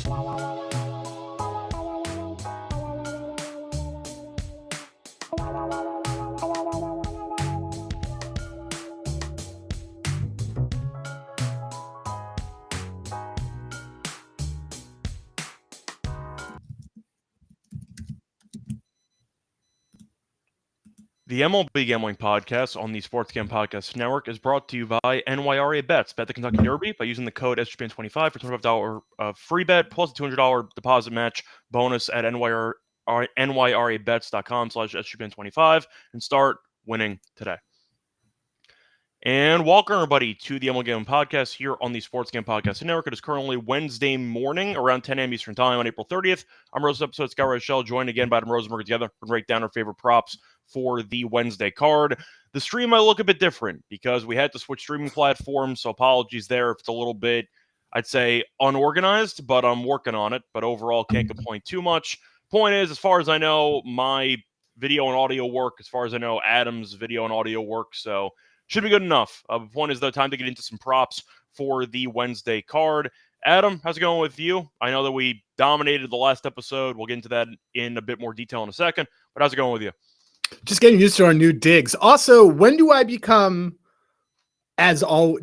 The MLB Gambling Podcast on the Sports Gambling Podcast Network is brought to you by NYRA Bets. Bet the Kentucky Derby by using the code SGPN25 for $25 free bet plus a $200 deposit match bonus at nyrabets.com/SGPN25 and start winning today. And welcome, everybody, to the MLB Gambling Podcast here on the Sports Gambling Podcast Network. It is currently Wednesday morning around 10 a.m. Eastern Time on April 30th. I'm Rose episode Scott Reichel, joined again by Adam Rosenberg together to break down our favorite props for the Wednesday card. The stream might look a bit different because we had to switch streaming platforms, so apologies there if it's a little bit, I'd say, unorganized, but I'm working on it. But overall, can't complain too much. Point is, as far as I know, my video and audio work. As far as I know, Adam's video and audio work, so should be good enough. The point is, though, time to get into some props for the Wednesday card. Adam, how's it going with you? I know that we dominated the last episode. We'll get into that in a bit more detail in a second, but how's it going with you? Just getting used to our new digs. Also, when do I become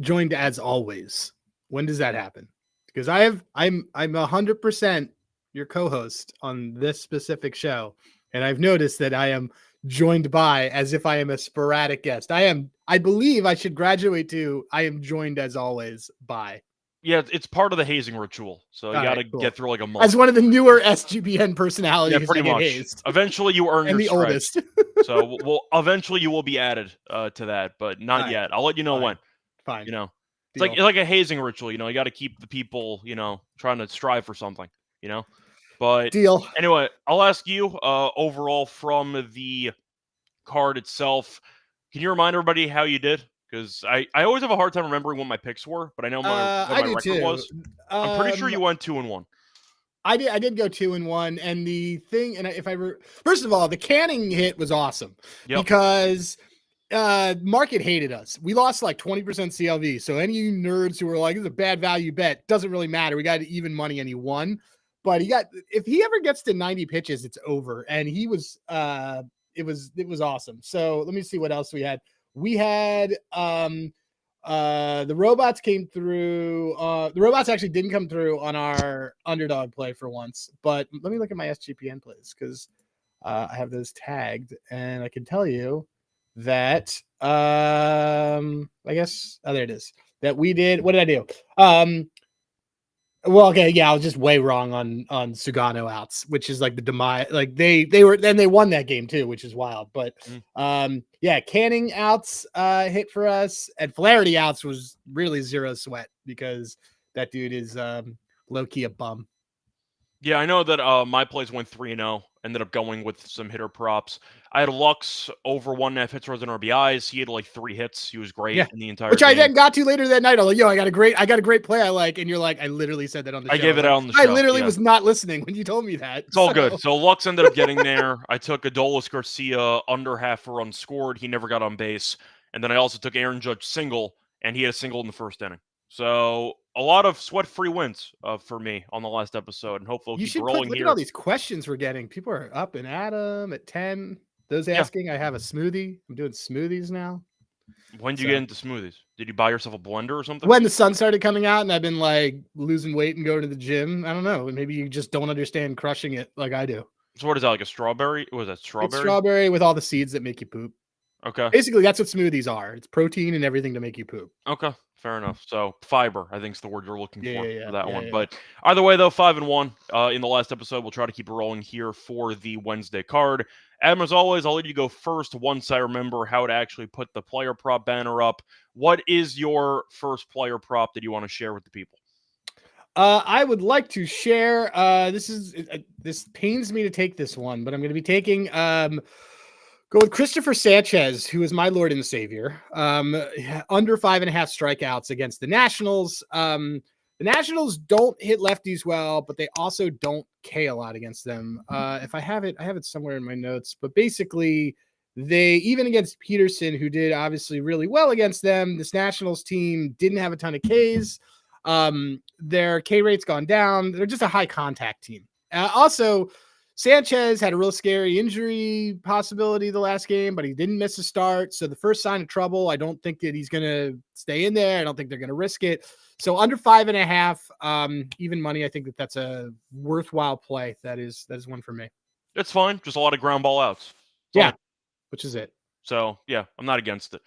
joined as always? When does that happen? Because I'm 100% your co-host on this specific show, and I've noticed that I am joined by as if I am a sporadic guest. I believe I should graduate to I am joined as always by. Yeah, it's part of the hazing ritual. So you got to get through like a month. As one of the newer SGPN personalities. Yeah, pretty much. Hazed. Eventually you earn and your the oldest. So eventually you will be added to that, but not yet. I'll let you know when. Fine. You know, it's like a hazing ritual. You know, you got to keep the people, trying to strive for something, But deal. Anyway, I'll ask you overall from the card itself. Can you remind everybody how you did? Because I always have a hard time remembering what my picks were, but I know what my record was. I'm pretty sure you went 2-1. I did go 2-1, and the thing, and first of all, the canning hit was awesome because market hated us. We lost like 20% CLV. So any nerds who were like, "It's a bad value bet," doesn't really matter. We got even money, and he won. But if he ever gets to 90 pitches, it's over. And he was it was awesome. So let me see what else we had. We had the robots came through. The robots actually didn't come through on our underdog play for once. But let me look at my SGPN plays because I have those tagged, and I can tell you that I guess there it is. That we did. What did I do? Well, okay, yeah, I was just way wrong on Sugano outs, which is like the demise. Like they won that game too, which is wild. But Canning outs hit for us, and Flaherty outs was really zero sweat because that dude is low key a bum. Yeah, I know that my plays went 3-0. Ended up going with some hitter props. I had Lux over 1.5 hits, runs, and RBIs. He had like 3 hits. He was great in the entire which game. I then got to later that night. I was like, I got a great play I like. And you're like, I literally said that on the show. I gave it out on the show. I literally was not listening when you told me that. It's all good. So Lux ended up getting there. I took Adolis Garcia under half a run scored. He never got on base. And then I also took Aaron Judge single, and he had a single in the first inning. So a lot of sweat-free wins for me on the last episode, and hopefully we'll keep rolling look here. Look at all these questions we're getting. People are up and at them at 10. Those asking, I have a smoothie. I'm doing smoothies now. When did you get into smoothies? Did you buy yourself a blender or something? When the sun started coming out and I've been like losing weight and going to the gym. I don't know. Maybe you just don't understand crushing it like I do. So what is that, like a strawberry? What was that, strawberry? It's strawberry with all the seeds that make you poop. Okay. Basically, that's what smoothies are. It's protein and everything to make you poop. Okay, fair enough. So fiber, I think, is the word you're looking for that one. But either way, though, 5-1 in the last episode. We'll try to keep it rolling here for the Wednesday card. Adam, as always, I'll let you go first once I remember how to actually put the player prop banner up. What is your first player prop that you want to share with the people? I would like to share. This pains me to take this one, but I'm going to be taking. Go with Christopher Sanchez, who is my Lord and Savior. Under 5.5 strikeouts against the Nationals. The Nationals don't hit lefties well, but they also don't K a lot against them. If I have it somewhere in my notes. But basically, they even against Peterson, who did obviously really well against them, this Nationals team didn't have a ton of Ks. Their K rate's gone down. They're just a high contact team. Also, Sanchez had a real scary injury possibility the last game, but he didn't miss a start. So the first sign of trouble, I don't think that he's going to stay in there. I don't think they're going to risk it. So under 5.5, even money, I think that's a worthwhile play. That is one for me. It's fine. Just a lot of ground ball outs. Yeah, which is it. So, yeah, I'm not against it.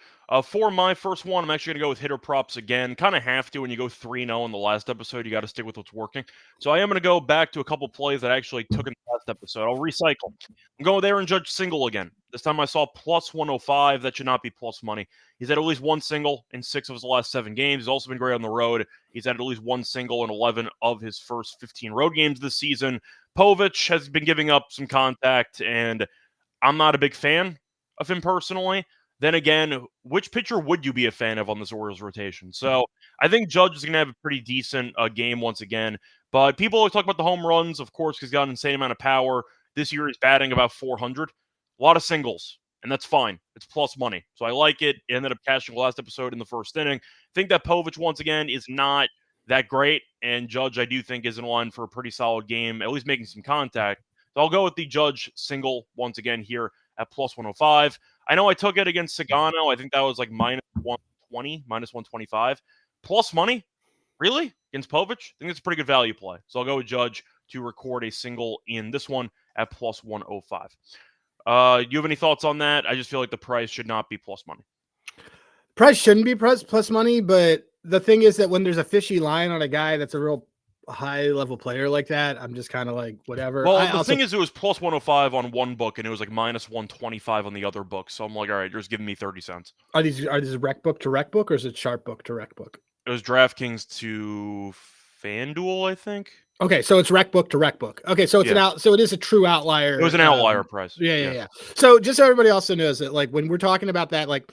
For my first one, I'm actually going to go with hitter props again. Kind of have to when you go 3-0 in the last episode. You got to stick with what's working. So I am going to go back to a couple plays that I actually took in the last episode. I'll recycle. I'm going with Aaron Judge single again. This time I saw plus 105. That should not be plus money. He's had at least one single in 6 of his last 7 games. He's also been great on the road. He's had at least one single in 11 of his first 15 road games this season. Povich has been giving up some contact, and I'm not a big fan of him personally. Then again, which pitcher would you be a fan of on this Orioles rotation? So I think Judge is going to have a pretty decent game once again. But people always talk about the home runs, of course, because he's got an insane amount of power. This year he's batting about 400. A lot of singles, and that's fine. It's plus money. So I like it. It ended up cashing the last episode in the first inning. I think that Povich, once again, is not that great. And Judge, I do think, is in line for a pretty solid game, at least making some contact. So I'll go with the Judge single once again here at plus 105. I know I took it against Sagano. I think that was like minus 120, minus 125. Plus money? Really? Against Povich? I think it's a pretty good value play. So I'll go with Judge to record a single in this one at plus 105. You have any thoughts on that? I just feel like the price should not be plus money. Price shouldn't be plus money, but the thing is that when there's a fishy line on a guy that's a real high-level player like that, I'm just kind of like, whatever. Well, the thing is, it was plus 105 on one book, and it was like minus 125 on the other book. So I'm like, all right, you're just giving me 30 cents. Are these rec book to rec book, or is it sharp book to rec book? It was DraftKings to FanDuel, I think. Okay, so it's rec book to rec book. Okay, so it's so it is a true outlier. It was an outlier price. Yeah. So just so everybody also knows that, like, when we're talking about that, like,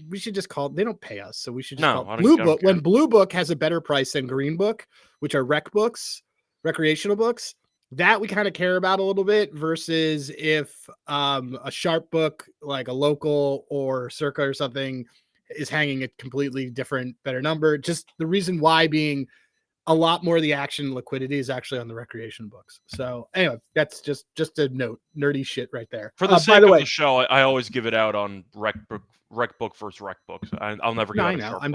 we should just call. They don't pay us, so we should just call Blue Book. When Blue Book has a better price than Green Book, which are rec books, recreational books, that we kind of care about a little bit. Versus if a sharp book like a local or Circa or something is hanging a completely different, better number. Just the reason why being a lot more of the action liquidity is actually on the recreation books. So anyway, that's just a note, nerdy shit right there. For the sake of the show, I always give it out on rec book versus rec book. I'll never get. No, I know. I'm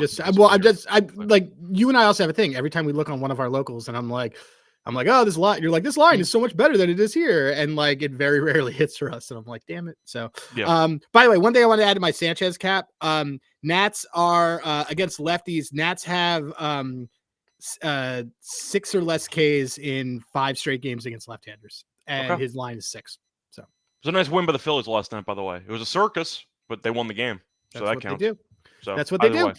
like, you and I also have a thing. Every time we look on one of our locals, and I'm like, oh, this line. You're like, this line is so much better than it is here, and like, it very rarely hits for us. And I'm like, damn it. So, by the way, one thing I want to add to my Sanchez cap. Nats are against lefties. Nats have 6 or less Ks in 5 straight games against left-handers, and his line is 6. So it was a nice win by the Phillies last night, by the way. It was a circus, but they won the game, so that counts. They do. So that's what they do.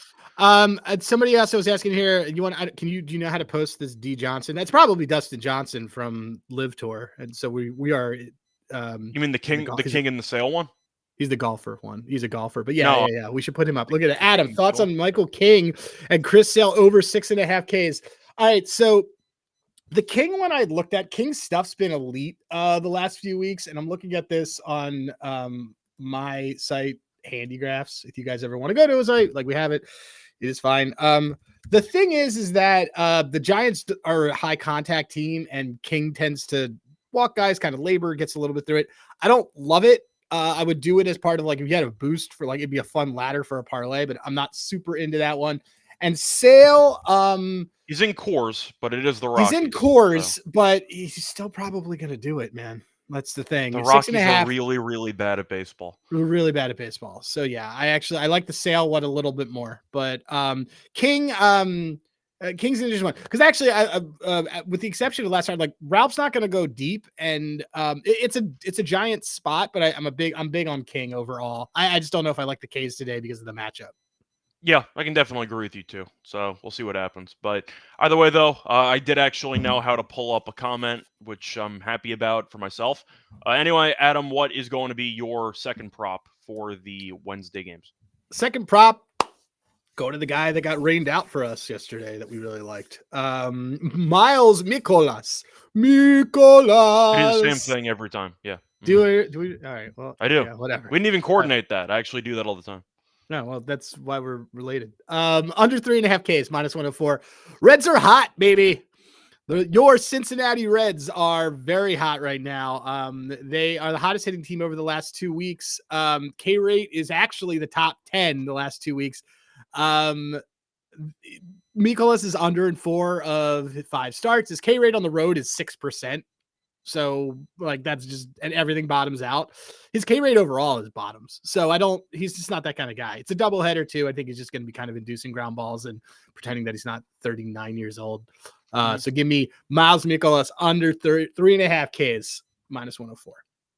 Somebody else was asking here. Do you know how to post this D Johnson? That's probably Dustin Johnson from Live Tour, and so we are. You mean the king in the sale one? He's the golfer one. He's a golfer, but yeah. We should put him up. Look at it. Adam, thoughts on Michael King and Chris Sale over 6.5 Ks. All right. So the King one I looked at, King's stuff's been elite the last few weeks. And I'm looking at this on my site, Handygraphs. If you guys ever want to go to a site, like we have it, it is fine. The thing is that the Giants are a high contact team, and King tends to walk guys, kind of labor, gets a little bit through it. I don't love it. I would do it as part of, like, if you had a boost for, like, it'd be a fun ladder for a parlay, but I'm not super into that one. And Sale, he's in Coors, but it is the Rockies. He's in Coors, but he's still probably going to do it, man. That's the thing. The Rockies are really, really bad at baseball. Really bad at baseball. So yeah, I like the Sale one a little bit more, but King, King's an interesting one, because actually, with the exception of last time, like, Ralph's not going to go deep, and it's a giant spot, but I'm big on King overall. I just don't know if I like the K's today because of the matchup. Yeah, I can definitely agree with you too. So we'll see what happens. But either way, though, I did actually know how to pull up a comment, which I'm happy about for myself. Anyway, Adam, what is going to be your second prop for the Wednesday games? Second prop. Go to the guy that got rained out for us yesterday that we really liked. Miles Mikolas. We do the same thing every time. Yeah. Do we? All right. Well, I do. Yeah, whatever. We didn't even coordinate that. I actually do that all the time. No, well, that's why we're related. Under 3.5 Ks, -104. Reds are hot, baby. Your Cincinnati Reds are very hot right now. They are the hottest hitting team over the last 2 weeks. K rate is actually the top 10 the last 2 weeks. Mikolas is under in 4 of 5 starts. His K rate on the road is 6%. So like that's just, and everything bottoms out. His K rate overall is bottoms. So he's just not that kind of guy. It's a doubleheader too. I think he's just going to be kind of inducing ground balls and pretending that he's not 39 years old. So give me Miles Mikolas under 3.5 Ks, -104.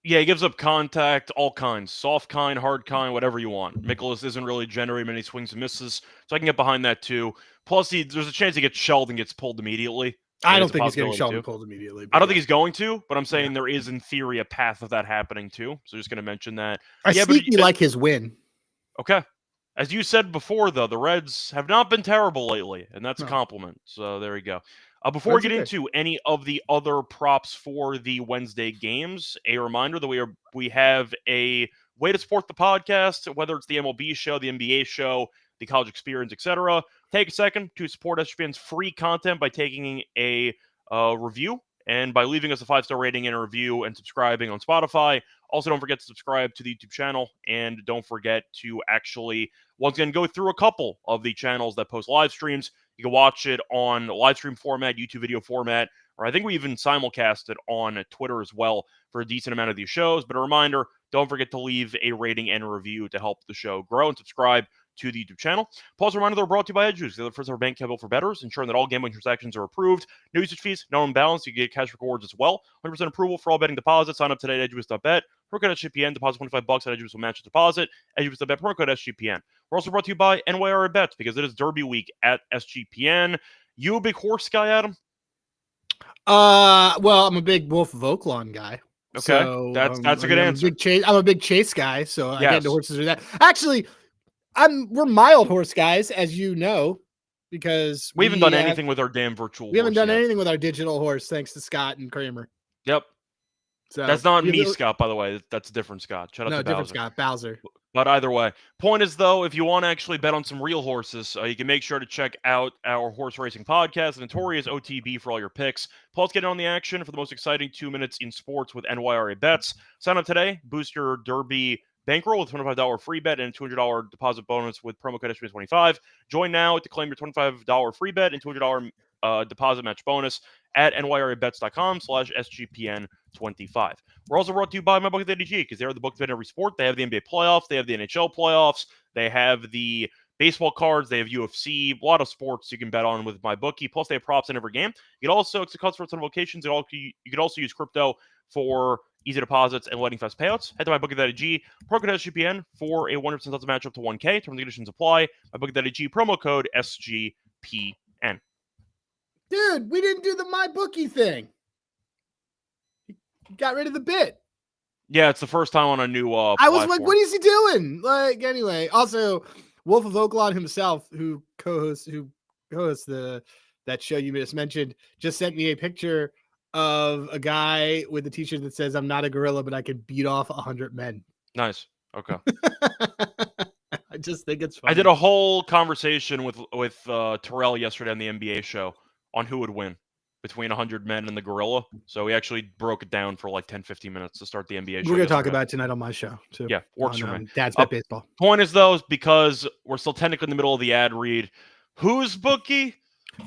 Yeah, he gives up contact, all kinds, soft kind, hard kind, whatever you want. Mikolas isn't really generating many swings and misses, so I can get behind that too. Plus, there's a chance he gets shelled and gets pulled immediately. I don't think he's getting shelled and pulled immediately. I don't think he's going to, but I'm saying there is, in theory, a path of that happening too. So just going to mention that. I sneaky like his win. Okay. As you said before, though, the Reds have not been terrible lately, and that's a compliment. So there you go. Before we get into any of the other props for the Wednesday games, a reminder that we have a way to support the podcast, whether it's the MLB show, the NBA show, the college experience, etc. Take a second to support SGPN's free content by taking a review and by leaving us a 5-star rating and a review and subscribing on Spotify. Also, don't forget to subscribe to the YouTube channel, and don't forget to actually, once again, go through a couple of the channels that post live streams. You can watch it on live stream format, YouTube video format, or I think we even simulcast it on Twitter as well for a decent amount of these shows. But a reminder, don't forget to leave a rating and a review to help the show grow, and subscribe to the YouTube channel. Plus, a reminder, they're brought to you by Edgejuice, the first ever bank account for bettors, ensuring that all gambling transactions are approved. No usage fees, no imbalance. You get cash rewards as well. 100% approval for all betting deposits. Sign up today at edgejuice.bet. Promo code SGPN. Deposit $25 at Edgejuice will match the deposit. Edgejuice.bet. Promo code SGPN. We're also brought to you by NYRA Bets because it is Derby week at SGPN. You a big horse guy, Adam? Well, I'm a big Wolf of Oaklawn guy. Okay, so, that's a good answer. I'm a big chase guy, so I get into horses or that. Actually, we're mild horse guys, as you know, because we haven't done anything with our damn virtual. We haven't done anything with our digital horse, thanks to Scott and Kramer. Yep. So that's not me, Scott, by the way. That's a different Scott. Shout out to Bowser. Different Scott, Bowser. But either way, point is, though, if you want to actually bet on some real horses, you can make sure to check out our horse racing podcast, Notorious OTB, for all your picks. Plus, get on the action for the most exciting 2 minutes in sports with NYRA Bets. Sign up today. Boost your Derby bankroll with $25 free bet and $200 deposit bonus with promo code SGPN25. Join now to claim your $25 free bet and $200 deposit match bonus at nyrabets.com/SGPN25. We're also brought to you by MyBookie at ADG because they're the book in every sport. They have the NBA playoffs. They have the NHL playoffs. They have the baseball cards. They have UFC. A lot of sports you can bet on with MyBookie. Plus, they have props in every game. You can also, it's a customer on locations. You can also use crypto for easy deposits and lightning fast payouts. Head to MyBookie.ag, promo code SGPN for a 100% odds match up to 1K. Terms and conditions apply. MyBookie.ag, promo code SGPN. Dude, we didn't do the MyBookie thing. He got rid of the bit. Yeah, it's the first time on a new I was platform. like, what is he doing? Like, anyway, also Wolf of Oaklawn himself, who co-hosts that show you just mentioned, just sent me a picture of a guy with a t-shirt that says, "I'm not a gorilla, but I could beat off 100 men." Nice. Okay. I just think it's funny. I did a whole conversation with Terrell yesterday on the NBA show on who would win between 100 men and the gorilla. So we actually broke it down for like 10-15 minutes to start the NBA show. We're going to talk about it tonight on my show too. Yeah, works for me. Dad's Bet Baseball. Point is, though, because we're still technically in the middle of the ad read. Whose bookie?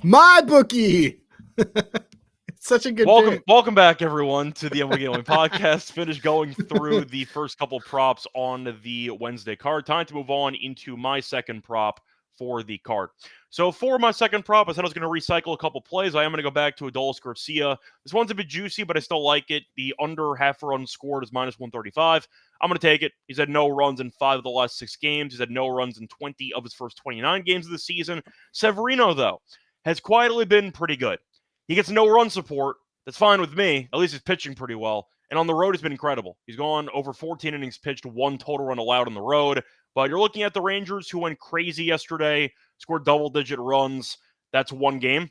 My bookie. It's such a good welcome back, everyone, to the MLB Gambling Podcast. Finished going through the first couple props on the Wednesday card. Time to move on into my second prop for the card. So for my second prop, I said I was going to recycle a couple plays. I am going to go back to Adolis Garcia. This one's a bit juicy, but I still like it. The under half run scored is -135. I'm going to take it. He's had no runs in 5 of the last 6 games. He's had no runs in 20 of his first 29 games of the season. Severino, though, has quietly been pretty good. He gets no run support. That's fine with me. At least he's pitching pretty well. And on the road, he's been incredible. He's gone over 14 innings pitched, 1 total run allowed on the road. But you're looking at the Rangers, who went crazy yesterday, scored double-digit runs. That's 1 game.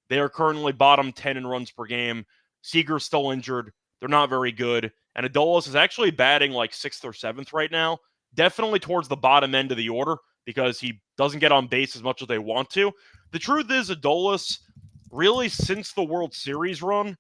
They are currently bottom 10 in runs per game. Seager's still injured. They're not very good. And Adolis is actually batting like 6th or 7th right now. definitely towards the bottom end of the order because he doesn't get on base as much as they want to. The truth is, Adolis, really, since the World Series run,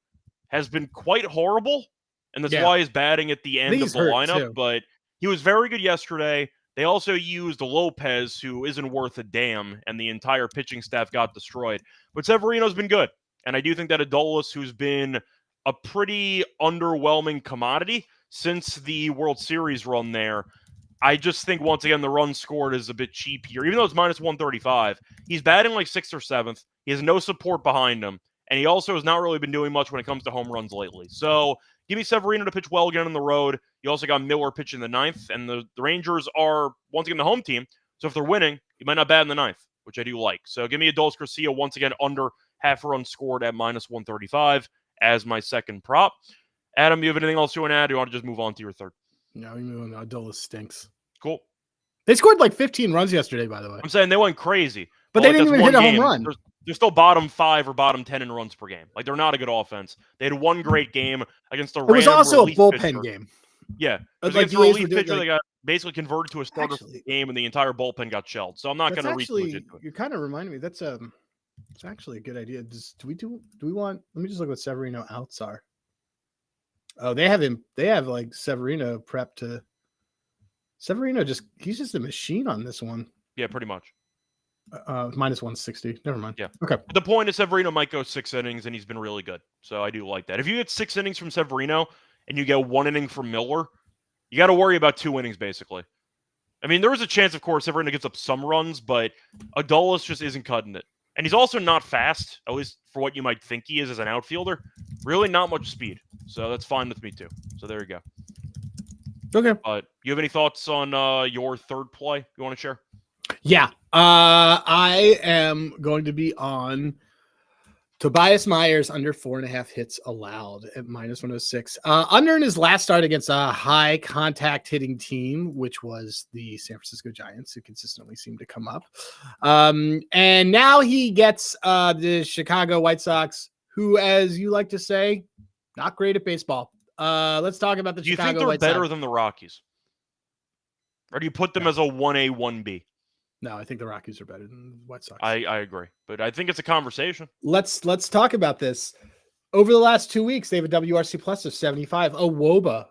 has been quite horrible, and that's why he's batting at the end of the lineup, but he was very good yesterday. They also used Lopez, who isn't worth a damn, and the entire pitching staff got destroyed. But Severino's been good, and I do think that Adolis, who's been a pretty underwhelming commodity since the World Series run there, I just think, once again, the run scored is a bit cheap here. Even though it's minus 135, he's batting like 6th or 7th. He has no support behind him, and he also has not really been doing much when it comes to home runs lately. So give me Severino to pitch well again on the road. You also got Miller pitching the 9th, and the Rangers are, once again, the home team. So if they're winning, you might not bat in the 9th, which I do like. So give me Adolis Garcia once again under half a run scored at minus 135 as my second prop. Adam, you have anything else you want to add? Or you want to just move on to your third? No, you move on. Adolis stinks. Cool. They scored like 15 runs yesterday, by the way. I'm saying they went crazy. But they didn't even hit a home run. They're still bottom 5 or bottom 10 in runs per game. Like, they're not a good offense. They had one great game against the It was also a bullpen game. Yeah. It was against a relief pitcher that got basically converted to a starter for the game, and the entire bullpen got shelled. So I'm not going to reach into it. You're kind of reminding me. It's actually a good idea. Do we want? Let me just look what Severino outs are. Oh, they have like Severino prepped to. Severino he's just a machine on this one. Yeah, pretty much. Minus 160. Never mind. Yeah. Okay. But the point is, Severino might go 6 innings, and he's been really good. So I do like that. If you get 6 innings from Severino and you get 1 inning from Miller, you got to worry about 2 innings, basically. I mean, there is a chance, of course, Severino gives up some runs, but Adolis just isn't cutting it. And he's also not fast, at least for what you might think he is as an outfielder. Really not much speed. So that's fine with me, too. So there you go. Okay. You have any thoughts on your third play you want to share? Yeah. I am going to be on Tobias Myers under 4.5 hits allowed at minus 106. Under in his last start against a high contact hitting team, which was the San Francisco Giants, who consistently seem to come up. And now he gets the Chicago White Sox, who, as you like to say, not great at baseball. Let's talk about the Chicago White Sox. Do you think they're better than the Rockies? Or do you put them as a 1A, 1B? No, I think the Rockies are better than the White Sox. I agree, but I think it's a conversation. Let's talk about this. Over the last 2 weeks, they have a WRC plus of 75, a WOBA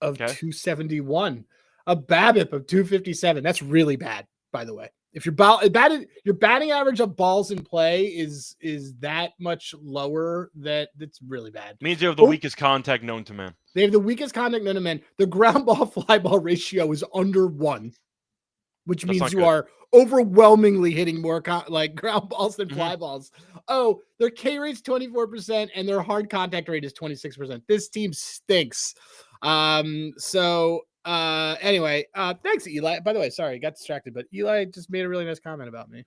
of 271, a BABIP of 257. That's really bad, by the way. If your batting average of balls in play is that much lower, that's really bad. It means you have the weakest contact known to man. They have the weakest contact known to man. The ground ball fly ball ratio is under 1, which means you are overwhelmingly hitting more ground balls than fly balls. Oh, their K rate's 24% and their hard contact rate is 26%. This team stinks. Anyway, thanks, Eli. By the way, sorry, got distracted, but Eli just made a really nice comment about me.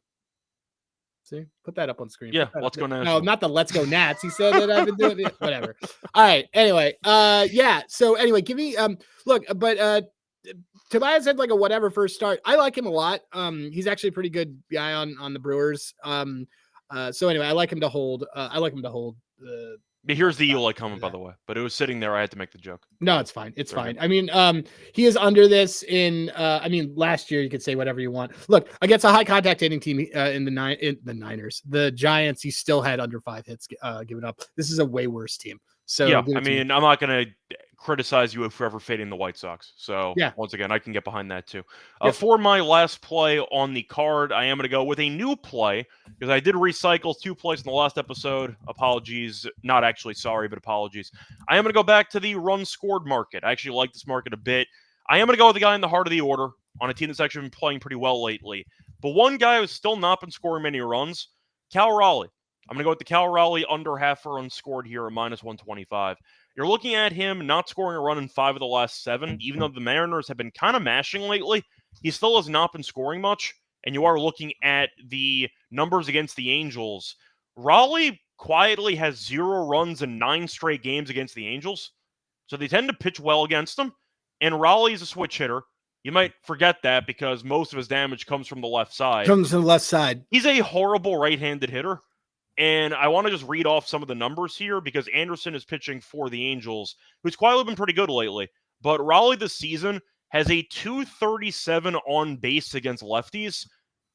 See, put that up on screen. Yeah, let's go Nats. No, not the let's go Nats. He said that I've been doing it. Whatever. All right. Anyway, yeah. So anyway, give me look, but Tobias had like a whatever first start. I like him a lot. He's actually a pretty good guy on the Brewers. So anyway, I like him to hold. Here's the Eli comment, by the way, but it was sitting there. I had to make the joke. No, it's fine. It's fine. I mean, he is under this in. Last year you could say whatever you want. Look, against a high contact hitting team in the Niners, the Giants, he still had under 5 hits given up. This is a way worse team. So yeah, I mean, I'm not going to criticize you for ever fading the White Sox. So yeah, once again, I can get behind that too. For my last play on the card, I am going to go with a new play because I did recycle 2 plays in the last episode. Apologies. Not actually sorry, but apologies. I am going to go back to the run scored market. I actually like this market a bit. I am going to go with the guy in the heart of the order on a team that's actually been playing pretty well lately. But one guy who's still not been scoring many runs, Cal Raleigh. I'm going to go with the Cal Raleigh under half a run scored here at minus 125. You're looking at him not scoring a run in 5 of the last 7, even though the Mariners have been kind of mashing lately. He still has not been scoring much, and you are looking at the numbers against the Angels. Raleigh quietly has 0 runs in 9 straight games against the Angels, so they tend to pitch well against them, and Raleigh is a switch hitter. You might forget that because most of his damage comes from the left side. Comes from the left side. He's a horrible right-handed hitter. And I want to just read off some of the numbers here because Anderson is pitching for the Angels, who's quietly been pretty good lately. But Raleigh this season has a 237 on base against lefties.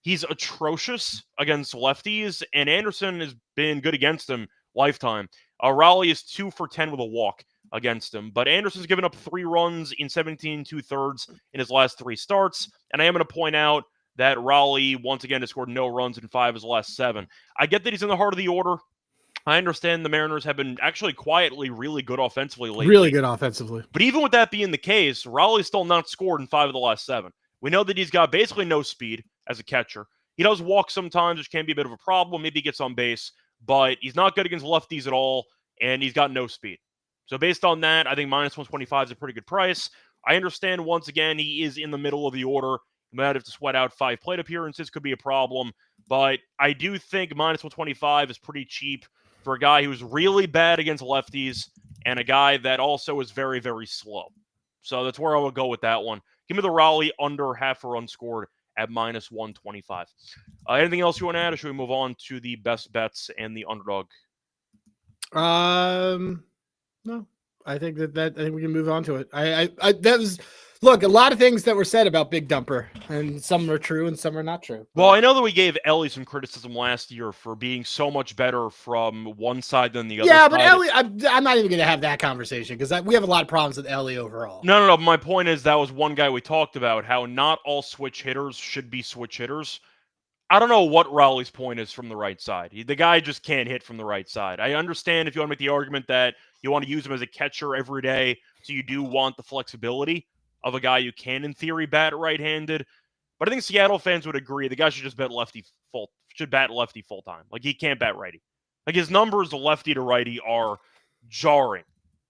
He's atrocious against lefties, and Anderson has been good against him lifetime. Raleigh is 2 for 10 with a walk against him, but Anderson's given up 3 runs in 17 2/3 in his last 3 starts, and I am going to point out that Raleigh, once again, has scored no runs in 5 of his last 7. I get that he's in the heart of the order. I understand the Mariners have been actually quietly really good offensively lately. Really good offensively. But even with that being the case, Raleigh's still not scored in 5 of the last 7. We know that he's got basically no speed as a catcher. He does walk sometimes, which can be a bit of a problem. Maybe he gets on base, but he's not good against lefties at all, and he's got no speed. So based on that, I think minus 125 is a pretty good price. I understand, once again, he is in the middle of the order. You might have to sweat out 5 plate appearances, could be a problem. But I do think minus 125 is pretty cheap for a guy who's really bad against lefties and a guy that also is very, very slow. So that's where I would go with that one. Give me the Raleigh under half a run scored at minus 125. Anything else you want to add, or should we move on to the best bets and the underdog? No, I think I think we can move on to it. That was, look, a lot of things that were said about Big Dumper, and some are true and some are not true. Well, I know that we gave Ellie some criticism last year for being so much better from one side than the other. Yeah, but Ellie, I'm not even going to have that conversation because we have a lot of problems with Ellie overall. No. My point is that was one guy we talked about, how not all switch hitters should be switch hitters. I don't know what Raleigh's point is from the right side. The guy just can't hit from the right side. I understand if you want to make the argument that you want to use him as a catcher every day, so you do want the flexibility of a guy who can, in theory, bat right-handed. But I think Seattle fans would agree the guy should just bat lefty full time. Like, he can't bat righty. Like, his numbers lefty to righty are jarring,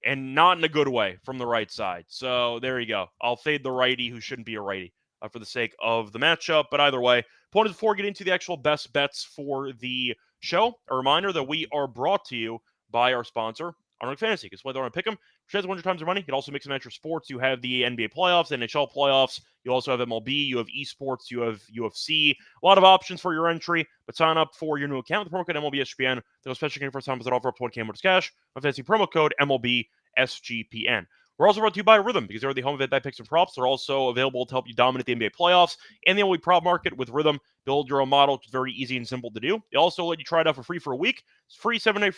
and not in a good way from the right side. So there you go. I'll fade the righty who shouldn't be a righty for the sake of the matchup. But either way, before we get into the actual best bets for the show, a reminder that we are brought to you by our sponsor, Underdog Fantasy, because whether I want to pick them, which has 100 times your money, you can also mix and match your sports. You have the NBA playoffs, NHL playoffs. You also have MLB. You have esports. You have UFC. A lot of options for your entry, but sign up for your new account with the promo code MLB SGPN. They'll especially for time that offer up to 1K bonus cash. My fantasy promo code MLB SGPN. We're also brought to you by Rhythm, because they're the home of bet picks and props. They're also available to help you dominate the NBA playoffs and the MLB prop market with Rhythm. Build your own model. It's very easy and simple to do. They also let you try it out for free for a week. It's a free 7-day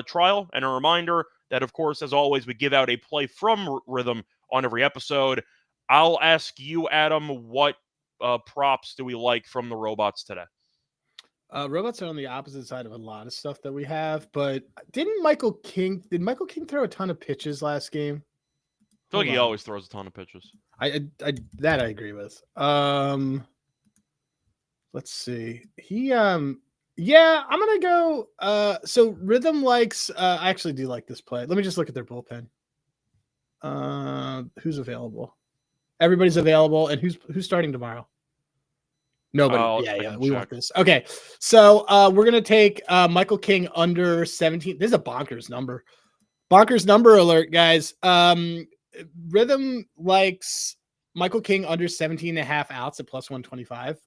trial. And a reminder that, of course, as always, we give out a play from Rhythm on every episode. I'll ask you, Adam, what props do we like from the robots today? Robots are on the opposite side of a lot of stuff that we have, but did Michael King throw a ton of pitches last game? I feel like he always throws a ton of pitches. I agree with. Let's see. Yeah, I'm gonna go. So Rhythm likes. I actually do like this play. Let me just look at their bullpen. Who's available? Everybody's available, and who's starting tomorrow? Nobody. Yeah. We want this. Okay, so we're gonna take Michael King under 17. This is a bonkers number. Bonkers number alert, guys. Rhythm likes Michael King under 17.5 outs at plus 125.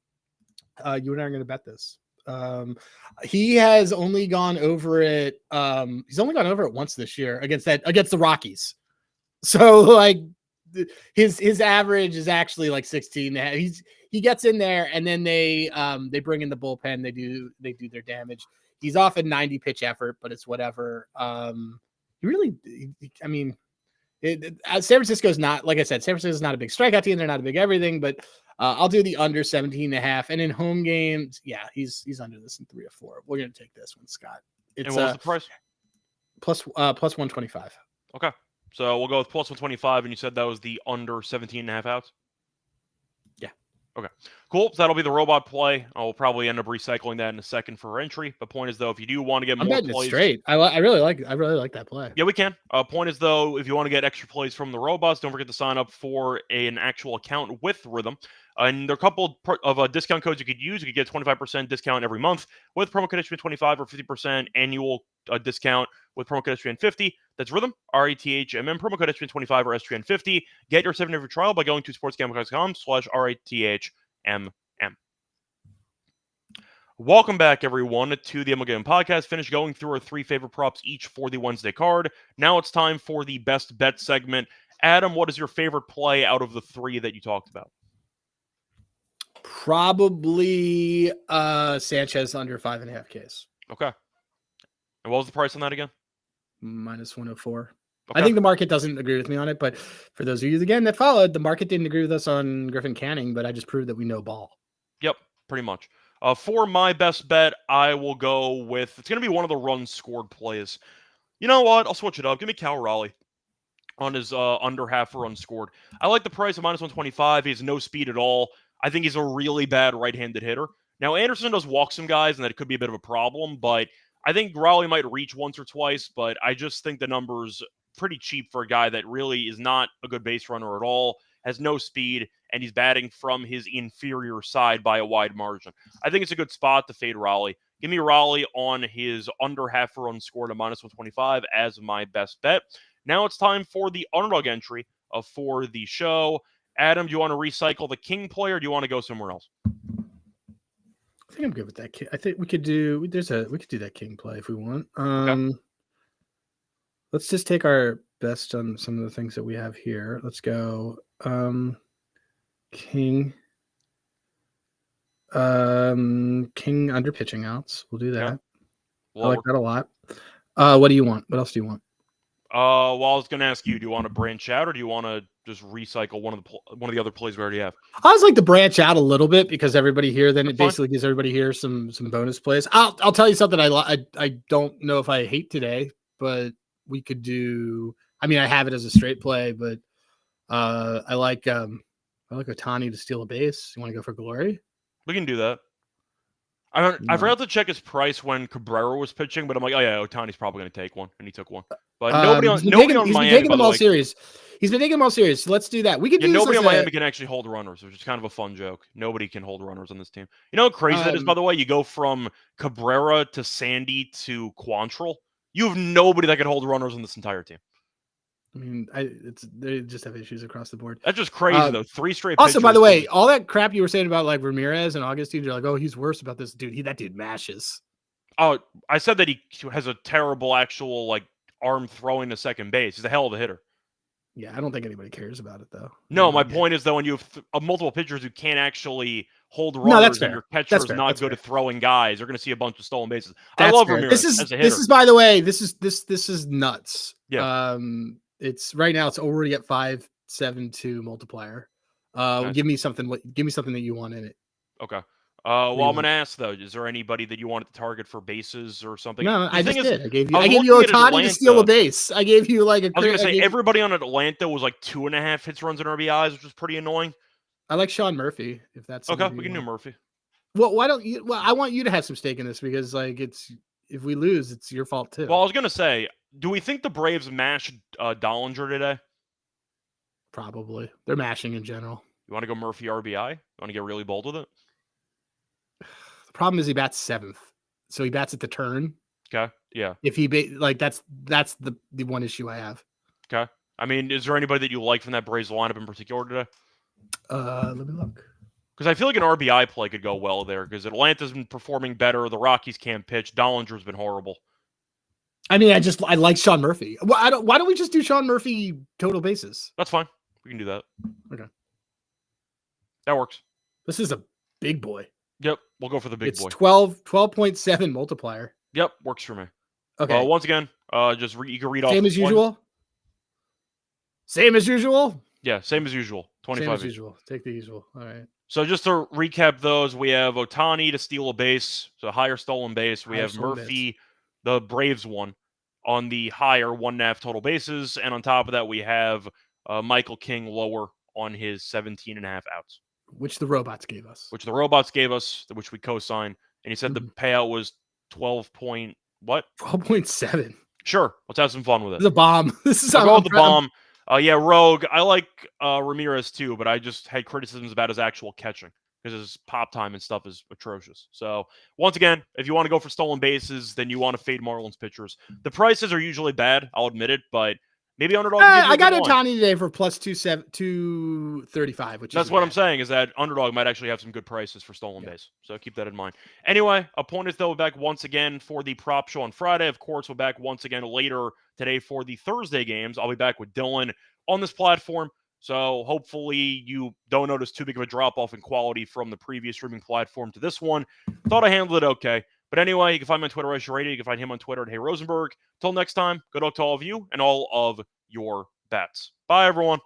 You and I are going to bet this. He has only gone over it. He's only gone over it once this year against the Rockies. So like his average is actually like 16. He gets in there, and then they bring in the bullpen. They do their damage. He's off a 90 pitch effort, but it's whatever. San Francisco's not, like I said, San Francisco's not a big strikeout team. They're not a big everything, but I'll do the under 17.5. And in home games, yeah, he's under this in 3 or 4. We're going to take this one, Scott. And what was the price? Plus 125. Okay. So we'll go with plus 125, and you said that was the under 17.5 outs? Yeah. Okay. Cool. So that'll be the robot play. I'll probably end up recycling that in a second for entry. The point is, though, if you do want to get more plays, it straight. I really like that play. Yeah, we can. Point is, though, if you want to get extra plays from the robots, don't forget to sign up for an actual account with Rhythm. And there are a couple of discount codes you could use. You could get a 25% discount every month with promo code SGPN25 or 50% annual discount with promo code SGPN50. That's Rhythm, RATHMM, promo code SGPN25 or SGPN50. Get your 7-day free trial by going to sportsgambling.com/RATHMM. Welcome back, everyone, to the MLB Gambling Podcast. Finished going through our 3 favorite props each for the Wednesday card. Now it's time for the best bet segment. Adam, what is your favorite play out of the three that you talked about? Probably Sanchez under 5.5 Ks. Okay. And what was the price on that again? Minus 104. Okay. I think the market doesn't agree with me on it, but for those of you again that followed, the market didn't agree with us on Griffin Canning, but I just proved that we know ball. Yep, pretty much. For my best bet, I will go with, it's going to be one of the runs scored plays. You know what? I'll switch it up. Give me Cal Raleigh on his under half run scored. I like the price of minus 125. He has no speed at all. I think he's a really bad right-handed hitter. Now, Anderson does walk some guys, and that could be a bit of a problem, but I think Raleigh might reach once or twice, but I just think the number's pretty cheap for a guy that really is not a good base runner at all, has no speed, and he's batting from his inferior side by a wide margin. I think it's a good spot to fade Raleigh. Give me Raleigh on his under half run scored at minus 125 as my best bet. Now it's time for the underdog entry for the show. Adam, do you want to recycle the king play, or do you want to go somewhere else? I think I'm good with that. I think we could do that king play if we want. Okay. Let's just take our best on some of the things that we have here. Let's go king under pitching outs. We'll do that. Yeah. Well, I like that a lot. What do you want? What else do you want? Well, I was going to ask you, do you want to branch out, or do you want to just recycle one of the other plays we already have? I was like to branch out a little bit because everybody here, then it basically gives everybody here some bonus plays. I'll tell you something I don't know if I hate today, but we could do. I mean, I have it as a straight play, but I like Ohtani to steal a base. You want to go for glory? We can do that. I forgot to check his price when Cabrera was pitching, but I'm like, oh yeah, Ohtani's probably going to take one, and he took one. But nobody on Miami. He's been taking them all serious. He's been taking them all serious. So let's do that. We could do nobody on Miami can actually hold runners, which is kind of a fun joke. Nobody can hold runners on this team. You know how crazy that is, by the way? You go from Cabrera to Sandy to Quantrill. You have nobody that can hold runners on this entire team. I mean, they just have issues across the board. That's just crazy, though. 3 straight. Also, by the way, all that crap you were saying about like Ramirez and Augustine, you're like, oh, he's worse about this dude. That dude mashes. Oh, I said that he has a terrible actual like arm throwing to second base. He's a hell of a hitter. Yeah, I don't think anybody cares about it though. No, my point is though, when you have multiple pitchers who can't actually hold runners and your catcher is not good at throwing guys, you're going to see a bunch of stolen bases. I love Ramirez as a hitter. This is, by the way, this is nuts. Yeah. It's right now. It's already at 5.72 multiplier. Nice. Give me something that you want in it. Okay. Well, I'm gonna ask though. Is there anybody that you wanted to target for bases or something? No, I just did. I gave you Ohtani to steal a base. I gave you like a. I was gonna say everybody on Atlanta was like 2.5 hits, runs, and RBIs, which was pretty annoying. I like Sean Murphy. If that's okay, we can do Murphy. Well, why don't you? Well, I want you to have some stake in this because like if we lose, it's your fault too. Well, I was gonna say, do we think the Braves mashed Dollinger today? Probably. They're mashing in general. You want to go Murphy RBI? You want to get really bold with it? The problem is he bats 7th, so he bats at the turn. Okay. Yeah. If he that's the one issue I have. Okay. I mean, is there anybody that you like from that Braves lineup in particular today? Let me look. Because I feel like an RBI play could go well there. Because Atlanta's been performing better. The Rockies can't pitch. Dollinger's been horrible. I mean, I like Sean Murphy. Why don't we just do Sean Murphy total bases? That's fine. We can do that. Okay. That works. This is a big boy. Yep. We'll go for the big boy. It's 12.7 multiplier. Yep. Works for me. Okay. Once again, you can read off. Same as usual? Same as usual? Yeah. Same as usual. 25. Same as usual. Take the usual. All right. So just to recap those, we have Ohtani to steal a base. So higher stolen base. We have Murphy, the Braves one, on the higher 1.5 total bases. And on top of that, we have Michael King lower on his 17.5 outs. Which the robots gave us. Which we co-signed. And he said the payout was 12.7. Sure. Let's have some fun with it. This is a bomb. This is the bomb. Yeah, Rogue. I like Ramirez too, but I just had criticisms about his actual catching because his pop time and stuff is atrocious. So once again, if you want to go for stolen bases, then you want to fade Marlins pitchers. The prices are usually bad, I'll admit it, but Maybe underdog. I got Ohtani today for plus 235, which that's what I'm saying, is that underdog might actually have some good prices for stolen base. So keep that in mind. Anyway, opponents, though, back once again for the prop show on Friday. Of course, we're back once again later today for the Thursday games. I'll be back with Dylan on this platform. So hopefully you don't notice too big of a drop-off in quality from the previous streaming platform to this one. Thought I handled it okay. But anyway, you can find me on Twitter as Radio. You can find him on Twitter at Hey Rosenberg. Till next time, good luck to all of you and all of your bets. Bye, everyone.